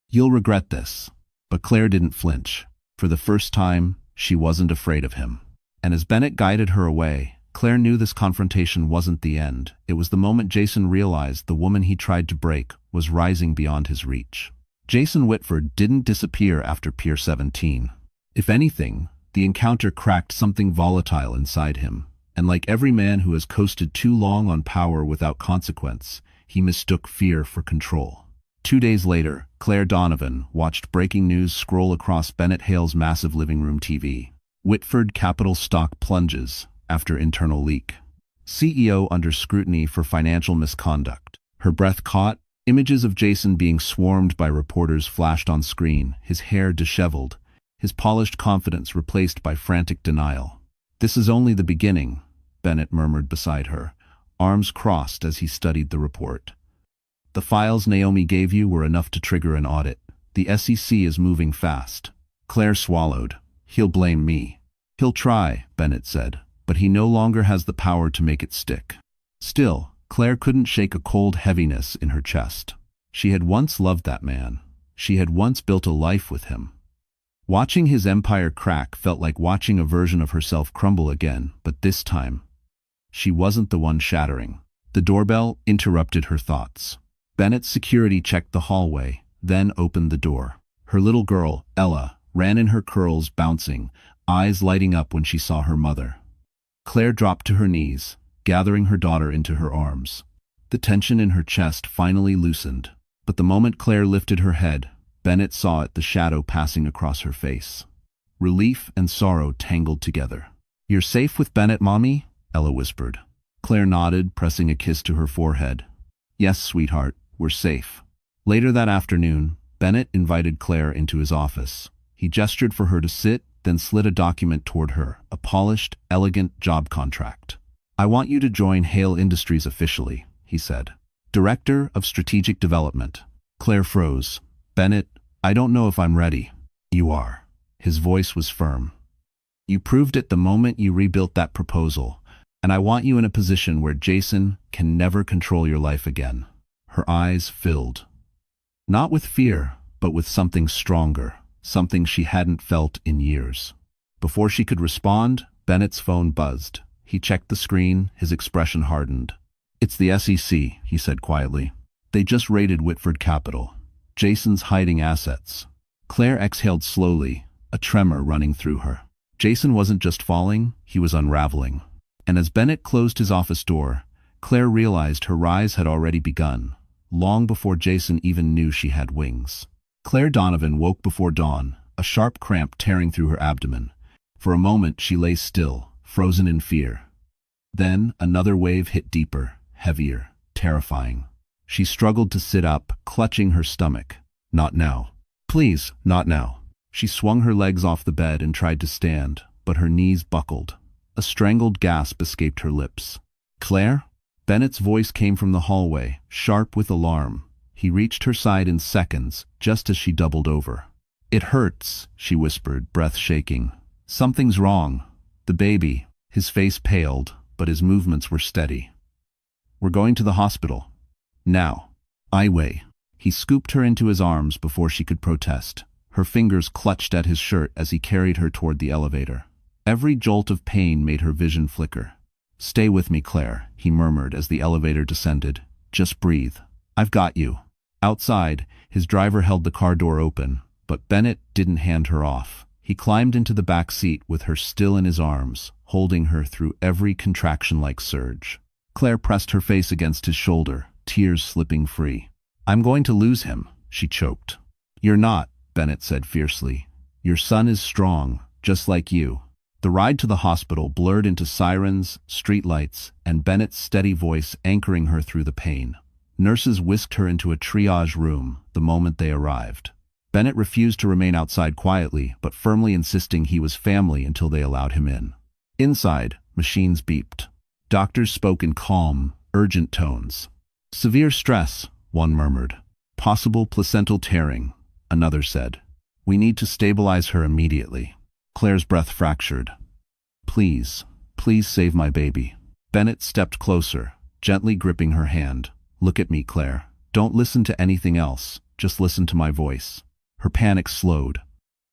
A: "You'll regret this." But Claire didn't flinch. For the first time, she wasn't afraid of him. And as Bennett guided her away, Claire knew this confrontation wasn't the end. It was the moment Jason realized the woman he tried to break was rising beyond his reach. Jason Whitford didn't disappear after Pier 17. If anything, the encounter cracked something volatile inside him, and like every man who has coasted too long on power without consequence, he mistook fear for control. 2 days later, Claire Donovan watched breaking news scroll across Bennett Hale's massive living room TV. Whitford Capital stock plunges after internal leak. CEO under scrutiny for financial misconduct. Her breath caught. Images of Jason being swarmed by reporters flashed on screen, his hair disheveled, his polished confidence replaced by frantic denial. "This is only the beginning," Bennett murmured beside her, arms crossed as he studied the report. "The files Naomi gave you were enough to trigger an audit. The SEC is moving fast." Claire swallowed. "He'll blame me." "He'll try," Bennett said, "but he no longer has the power to make it stick." Still, Claire couldn't shake a cold heaviness in her chest. She had once loved that man. She had once built a life with him. Watching his empire crack felt like watching a version of herself crumble again, but this time, she wasn't the one shattering. The doorbell interrupted her thoughts. Bennett's security checked the hallway, then opened the door. Her little girl, Ella, ran in her curls bouncing, eyes lighting up when she saw her mother. Claire dropped to her knees, gathering her daughter into her arms. The tension in her chest finally loosened, but the moment Claire lifted her head, Bennett saw it, the shadow passing across her face. Relief and sorrow tangled together. "You're safe with Bennett, Mommy?" Ella whispered. Claire nodded, pressing a kiss to her forehead. "Yes, sweetheart, we're safe." Later that afternoon, Bennett invited Claire into his office. He gestured for her to sit, then slid a document toward her, a polished, elegant job contract. "I want you to join Hale Industries officially," he said. "Director of Strategic Development." Claire froze. "Bennett, I don't know if I'm ready." "You are." His voice was firm. "You proved it the moment you rebuilt that proposal, and I want you in a position where Jason can never control your life again." Her eyes filled. Not with fear, but with something stronger, something she hadn't felt in years. Before she could respond, Bennett's phone buzzed. He checked the screen, his expression hardened. "It's the SEC," he said quietly. "They just raided Whitford Capital. Jason's hiding assets." Claire exhaled slowly, a tremor running through her. Jason wasn't just falling, he was unraveling. And as Bennett closed his office door, Claire realized her rise had already begun, long before Jason even knew she had wings. Claire Donovan woke before dawn, a sharp cramp tearing through her abdomen. For a moment she lay still, frozen in fear. Then another wave hit deeper, heavier, terrifying. She struggled to sit up, clutching her stomach. "Not now. Please, not now." She swung her legs off the bed and tried to stand, but her knees buckled. A strangled gasp escaped her lips. "Claire?" Bennett's voice came from the hallway, sharp with alarm. He reached her side in seconds, just as she doubled over. "It hurts," she whispered, breath shaking. "Something's wrong. The baby." His face paled, but his movements were steady. "We're going to the hospital. Now." "I weigh." He scooped her into his arms before she could protest. Her fingers clutched at his shirt as he carried her toward the elevator. Every jolt of pain made her vision flicker. "Stay with me, Claire," he murmured as the elevator descended. "Just breathe. I've got you." Outside, his driver held the car door open, but Bennett didn't hand her off. He climbed into the back seat with her still in his arms, holding her through every contraction-like surge. Claire pressed her face against his shoulder, tears slipping free. "I'm going to lose him," she choked. "You're not," Bennett said fiercely. "Your son is strong, just like you." The ride to the hospital blurred into sirens, streetlights, and Bennett's steady voice anchoring her through the pain. Nurses whisked her into a triage room the moment they arrived. Bennett refused to remain outside quietly, but firmly insisting he was family until they allowed him in. Inside, machines beeped. Doctors spoke in calm, urgent tones. "Severe stress," one murmured. "Possible placental tearing." another said. We need to stabilize her immediately. Claire's breath fractured. Please, please save my baby. Bennett stepped closer, gently gripping her hand. Look at me, Claire. Don't listen to anything else. Just listen to my voice. Her panic slowed.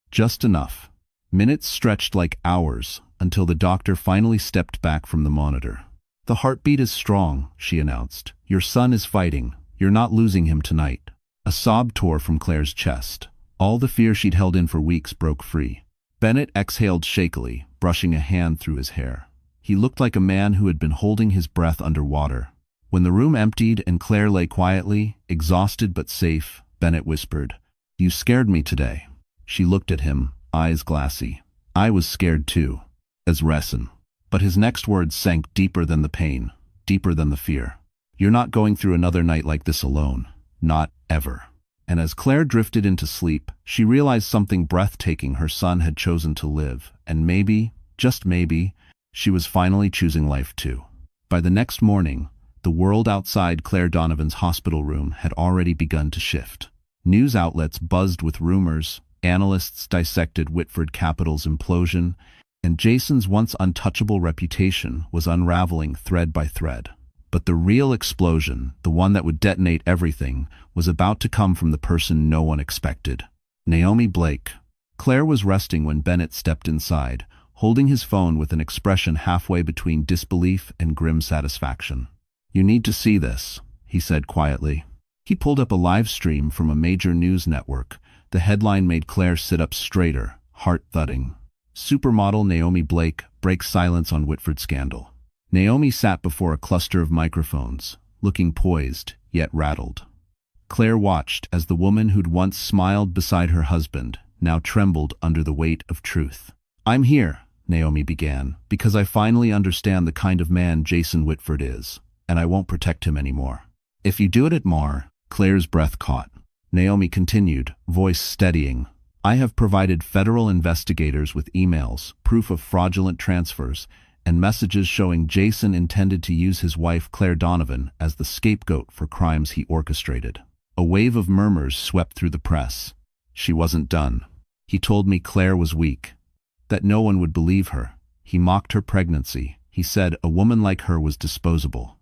A: Just enough. Minutes stretched like hours until the doctor finally stepped back from the monitor. The heartbeat is strong, she announced. Your son is fighting. You're not losing him tonight. A sob tore from Claire's chest. All the fear she'd held in for weeks broke free. Bennett exhaled shakily, brushing a hand through his hair. He looked like a man who had been holding his breath underwater. When the room emptied and Claire lay quietly, exhausted but safe, Bennett whispered, You scared me today. She looked at him, eyes glassy. I was scared too, as Resin. But his next words sank deeper than the pain, deeper than the fear. You're not going through another night like this alone. Not ever. And as Claire drifted into sleep, she realized something breathtaking. Her son had chosen to live, and maybe, just maybe, she was finally choosing life too. By the next morning, the world outside Claire Donovan's hospital room had already begun to shift. News outlets buzzed with rumors, analysts dissected Whitford Capital's implosion, and Jason's once untouchable reputation was unraveling thread by thread. But the real explosion, the one that would detonate everything, was about to come from the person no one expected. Naomi Blake. Claire was resting when Bennett stepped inside, holding his phone with an expression halfway between disbelief and grim satisfaction. You need to see this, he said quietly. He pulled up a live stream from a major news network. The headline made Claire sit up straighter, heart thudding. Supermodel Naomi Blake breaks silence on Whitford scandal. Naomi sat before a cluster of microphones, looking poised, yet rattled. Claire watched as the woman who'd once smiled beside her husband now trembled under the weight of truth. I'm here, Naomi began, because I finally understand the kind of man Jason Whitford is, and I won't protect him anymore. If you do it at Mar, Claire's breath caught. Naomi continued, voice steadying. I have provided federal investigators with emails, proof of fraudulent transfers, and messages showing Jason intended to use his wife Claire Donovan as the scapegoat for crimes he orchestrated. A wave of murmurs swept through the press. She wasn't done. He told me Claire was weak, that no one would believe her. He mocked her pregnancy. He said a woman like her was disposable.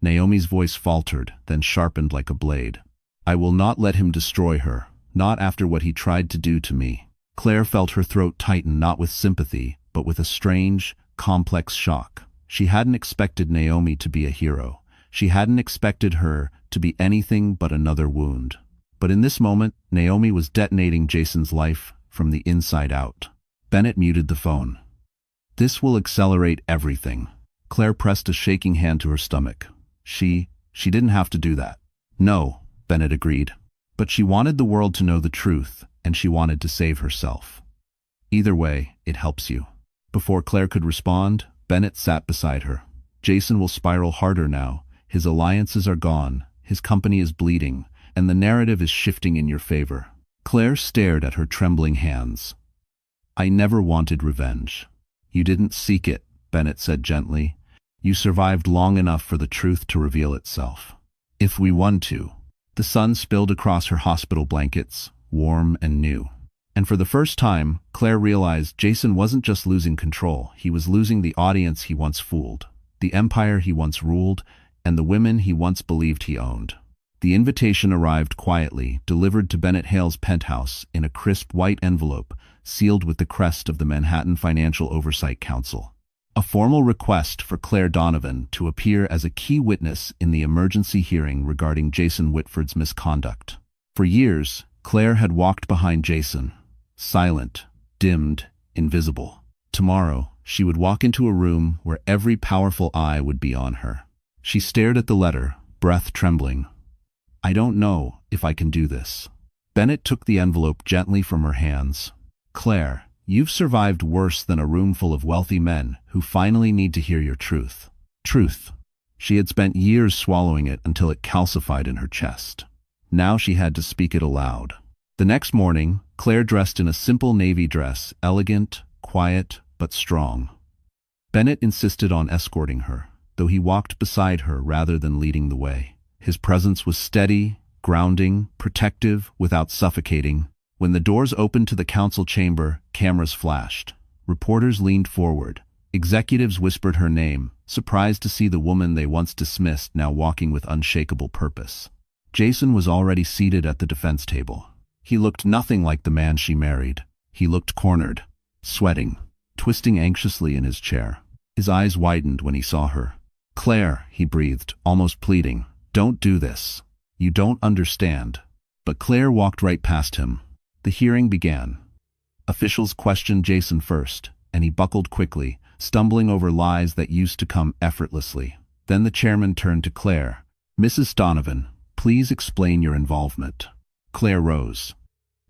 A: Naomi's voice faltered, then sharpened like a blade. I will not let him destroy her, not after what he tried to do to me. Claire felt her throat tighten, not with sympathy, but with a strange, complex shock. She hadn't expected Naomi to be a hero. She hadn't expected her to be anything but another wound. But in this moment, Naomi was detonating Jason's life from the inside out. Bennett muted the phone. This will accelerate everything. Claire pressed a shaking hand to her stomach. She didn't have to do that. No, Bennett agreed. But she wanted the world to know the truth, and she wanted to save herself. Either way, it helps you. Before Claire could respond, Bennett sat beside her. Jason will spiral harder now. His alliances are gone, his company is bleeding, and the narrative is shifting in your favor. Claire stared at her trembling hands. I never wanted revenge. You didn't seek it, Bennett said gently. You survived long enough for the truth to reveal itself. If we want to. The sun spilled across her hospital blankets, warm and new. And for the first time, Claire realized Jason wasn't just losing control, he was losing the audience he once fooled, the empire he once ruled, and the women he once believed he owned. The invitation arrived quietly, delivered to Bennett Hale's penthouse in a crisp white envelope, sealed with the crest of the Manhattan Financial Oversight Council. A formal request for Claire Donovan to appear as a key witness in the emergency hearing regarding Jason Whitford's misconduct. For years, Claire had walked behind Jason, silent, dimmed, invisible. Tomorrow, she would walk into a room where every powerful eye would be on her. She stared at the letter, breath trembling. I don't know if I can do this. Bennett took the envelope gently from her hands. Claire, you've survived worse than a room full of wealthy men who finally need to hear your truth. Truth. She had spent years swallowing it until it calcified in her chest. Now she had to speak it aloud. The next morning, Claire dressed in a simple navy dress, elegant, quiet, but strong. Bennett insisted on escorting her, though he walked beside her rather than leading the way. His presence was steady, grounding, protective, without suffocating. When the doors opened to the council chamber, cameras flashed. Reporters leaned forward. Executives whispered her name, surprised to see the woman they once dismissed now walking with unshakable purpose. Jason was already seated at the defense table. He looked nothing like the man she married. He looked cornered, sweating, twisting anxiously in his chair. His eyes widened when he saw her. "Claire," he breathed, almost pleading, "don't do this. You don't understand." But Claire walked right past him. The hearing began. Officials questioned Jason first, and he buckled quickly, stumbling over lies that used to come effortlessly. Then the chairman turned to Claire. "Mrs. Donovan, please explain your involvement." Claire rose.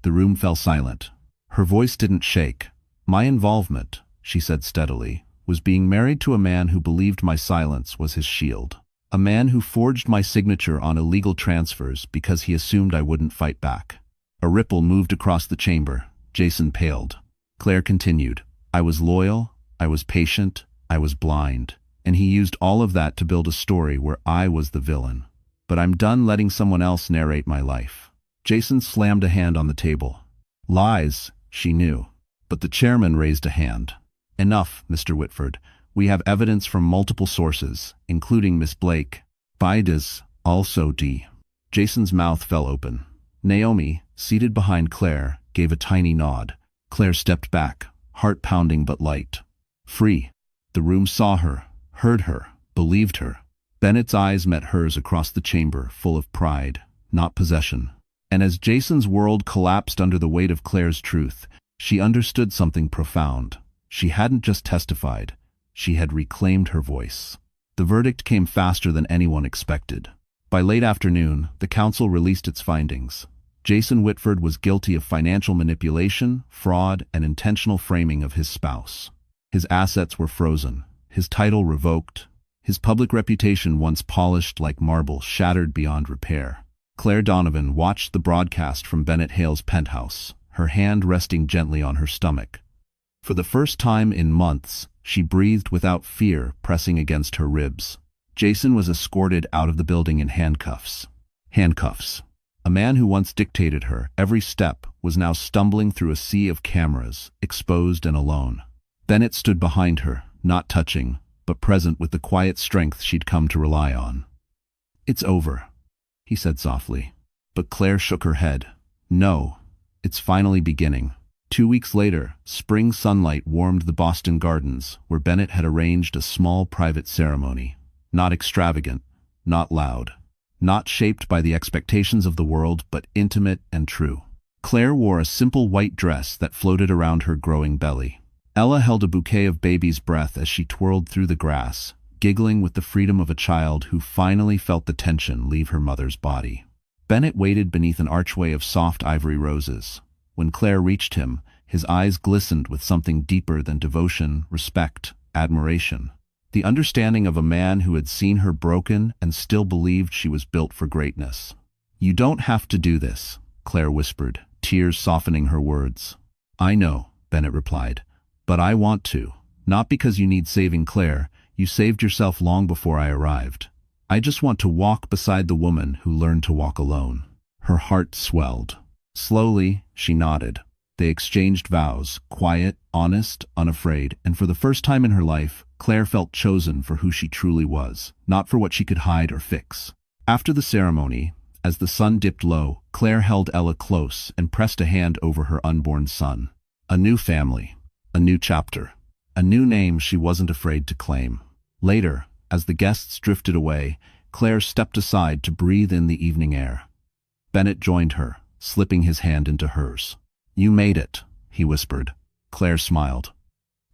A: The room fell silent. Her voice didn't shake. "My involvement," she said steadily, "was being married to a man who believed my silence was his shield. A man who forged my signature on illegal transfers because he assumed I wouldn't fight back." A ripple moved across the chamber. Jason paled. Claire continued, "I was loyal, I was patient, I was blind, and he used all of that to build a story where I was the villain. But I'm done letting someone else narrate my life." Jason slammed a hand on the table. Lies, she knew. But the chairman raised a hand. "Enough, Mr. Whitford. We have evidence from multiple sources, including Miss Blake. Bides, also D." Jason's mouth fell open. Naomi, seated behind Claire, gave a tiny nod. Claire stepped back, heart pounding but light. Free. The room saw her, heard her, believed her. Bennett's eyes met hers across the chamber, full of pride, not possession. And as Jason's world collapsed under the weight of Claire's truth, she understood something profound. She hadn't just testified. She had reclaimed her voice. The verdict came faster than anyone expected. By late afternoon, the council released its findings. Jason Whitford was guilty of financial manipulation, fraud, and intentional framing of his spouse. His assets were frozen, his title revoked, his public reputation once polished like marble shattered beyond repair. Claire Donovan watched the broadcast from Bennett Hale's penthouse, her hand resting gently on her stomach. For the first time in months, she breathed without fear pressing against her ribs. Jason was escorted out of the building in handcuffs. Handcuffs. A man who once dictated her every step was now stumbling through a sea of cameras, exposed and alone. Bennett stood behind her, not touching, but present with the quiet strength she'd come to rely on. "It's over," he said softly. But Claire shook her head. "No, it's finally beginning." 2 weeks later, spring sunlight warmed the Boston Gardens, where Bennett had arranged a small private ceremony. Not extravagant, not loud, not shaped by the expectations of the world, but intimate and true. Claire wore a simple white dress that floated around her growing belly. Ella held a bouquet of baby's breath as she twirled through the grass, giggling with the freedom of a child who finally felt the tension leave her mother's body. Bennett waited beneath an archway of soft ivory roses. When Claire reached him, his eyes glistened with something deeper than devotion, respect, admiration. The understanding of a man who had seen her broken and still believed she was built for greatness. "You don't have to do this," Claire whispered, tears softening her words. "I know," Bennett replied, "but I want to. Not because you need saving, Claire. You saved yourself long before I arrived. I just want to walk beside the woman who learned to walk alone." Her heart swelled. Slowly, she nodded. They exchanged vows, quiet, honest, unafraid, and for the first time in her life, Claire felt chosen for who she truly was, not for what she could hide or fix. After the ceremony, as the sun dipped low, Claire held Ella close and pressed a hand over her unborn son. A new family, a new chapter, a new name she wasn't afraid to claim. Later, as the guests drifted away, Claire stepped aside to breathe in the evening air. Bennett joined her, slipping his hand into hers. "You made it," he whispered. Claire smiled.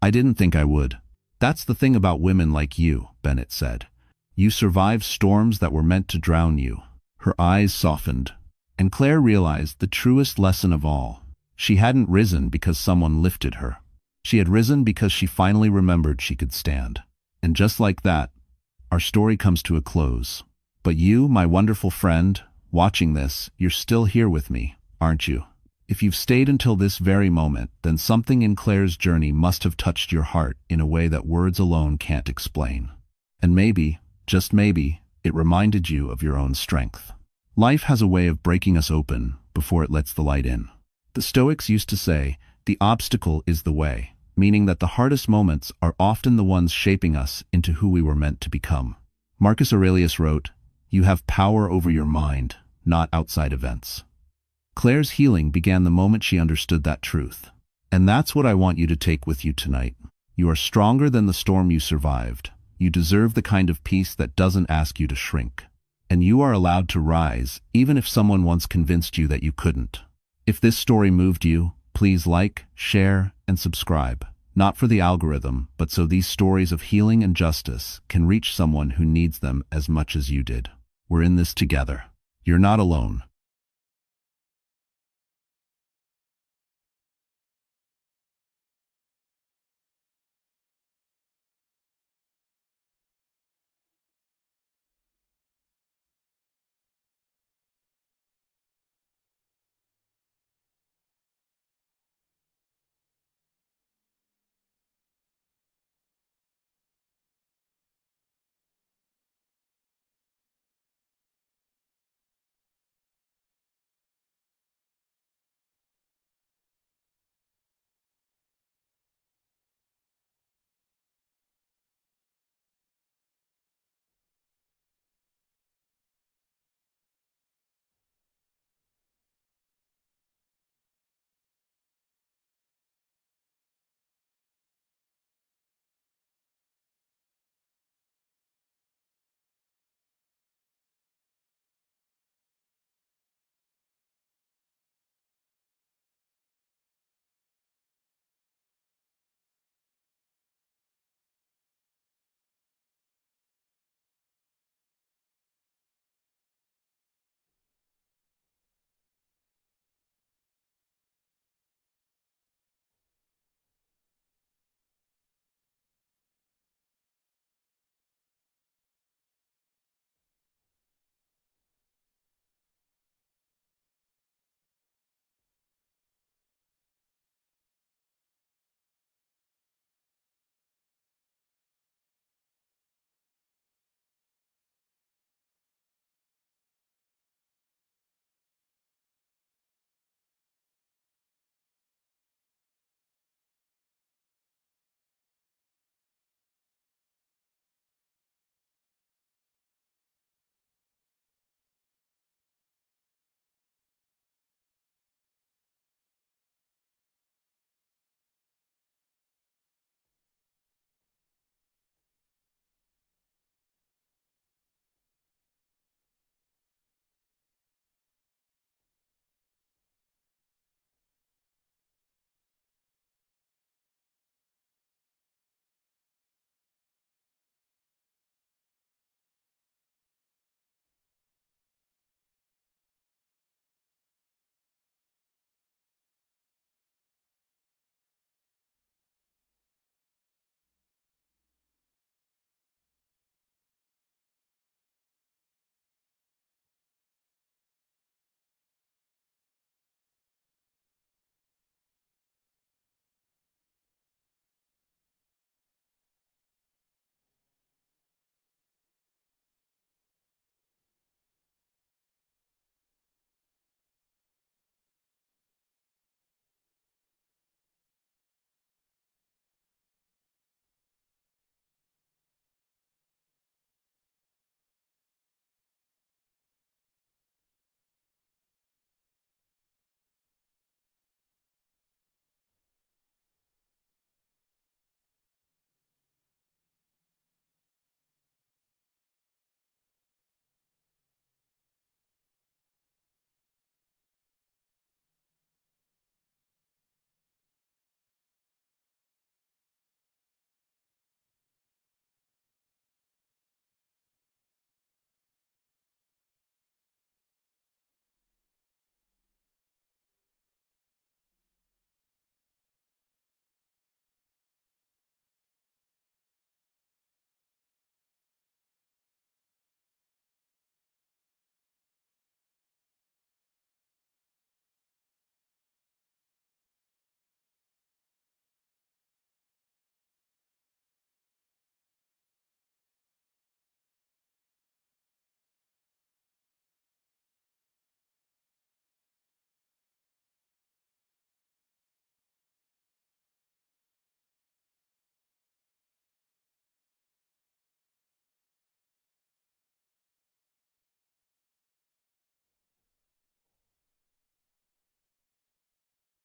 A: "I didn't think I would." "That's the thing about women like you," Bennett said. "You survive storms that were meant to drown you." Her eyes softened, and Claire realized the truest lesson of all. She hadn't risen because someone lifted her. She had risen because she finally remembered she could stand. And just like that, our story comes to a close. But you, my wonderful friend, watching this, you're still here with me, aren't you? If you've stayed until this very moment, then something in Claire's journey must have touched your heart in a way that words alone can't explain. And maybe, just maybe, it reminded you of your own strength. Life has a way of breaking us open before it lets the light in. The Stoics used to say, the obstacle is the way, meaning that the hardest moments are often the ones shaping us into who we were meant to become. Marcus Aurelius wrote, "You have power over your mind, not outside events." Claire's healing began the moment she understood that truth. And that's what I want you to take with you tonight. You are stronger than the storm you survived. You deserve the kind of peace that doesn't ask you to shrink. And you are allowed to rise, even if someone once convinced you that you couldn't. If this story moved you, please like, share, and subscribe. Not for the algorithm, but so these stories of healing and justice can reach someone who needs them as much as you did. We're in this together. You're not alone.